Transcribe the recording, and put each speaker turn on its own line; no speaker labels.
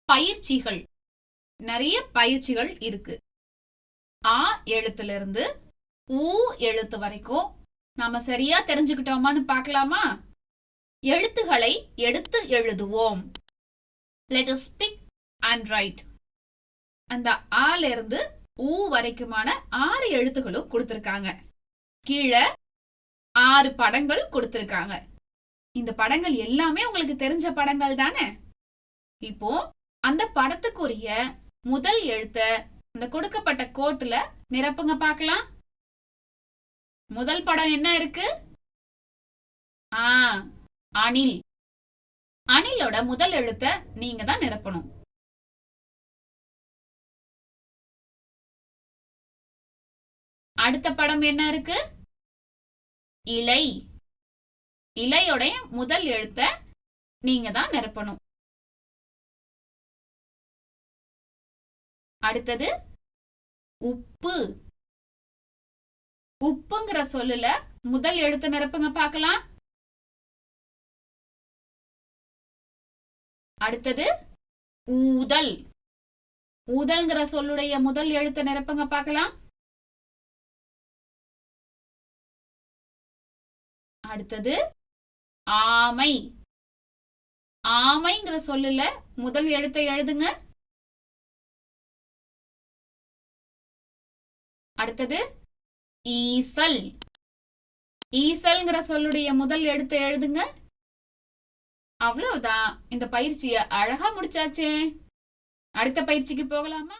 பயிற்சிகள். நிறைய பயிற்சிகள் இருக்கு. ஆ எழுத்துல இருந்து ஊ எழுத்து வரைக்கும் நாம சரியா தெரிஞ்சுக்கிட்டோமான்னு பார்க்கலாமா? எழுத்துகளை எடுத்து எழுதுவோம். Let us speak and write. அந்த ஆல இருந்து ஊ வரைக்குமான 6 எழுத்துக்களும் கொடுத்திருக்காங்க. கீழே 6 படங்கள் கொடுத்திருக்காங்க. இந்த படங்கள் எல்லாமே உங்களுக்கு தெரிஞ்ச படங்கள் தானே? இப்போ அந்த படத்துக்குரிய முதல் எழுத்த அந்த கொடுக்கப்பட்ட கோட்டுல நிரப்புங்க பார்க்கலாம். முதல் படம் என்ன இருக்கு? அணில். அணிலோட முதல் எழுத்த நீங்க தான் நிரப்பணும். அடுத்த படம் என்ன இருக்கு? இலை. இலையோட முதல் எழுத்த நீங்க தான் நிரப்பணும். அடுத்தது உப்பு. உப்புங்கிற சொல்லுல முதல் எழுத்த நிரப்புங்க பார்க்கலாம். அடுத்தது ஊதல். ஊதல்ங்கிற சொல்லுடைய முதல் எழுத்த நிரப்புங்க பார்க்கலாம். அடுத்தது ஆமை. ஆமைங்கிற சொல்லுல முதல் எழுத்தை எழுதுங்க. அடுத்தது ஈசல். ஈசல்ங்கிற சொல்லுடைய முதல் எழுத்தை எழுதுங்க. அவ்வளவுதான். இந்த பயிற்சியை அழகா முடிச்சாச்சே. அடுத்த பயிற்சிக்கு போகலாமா?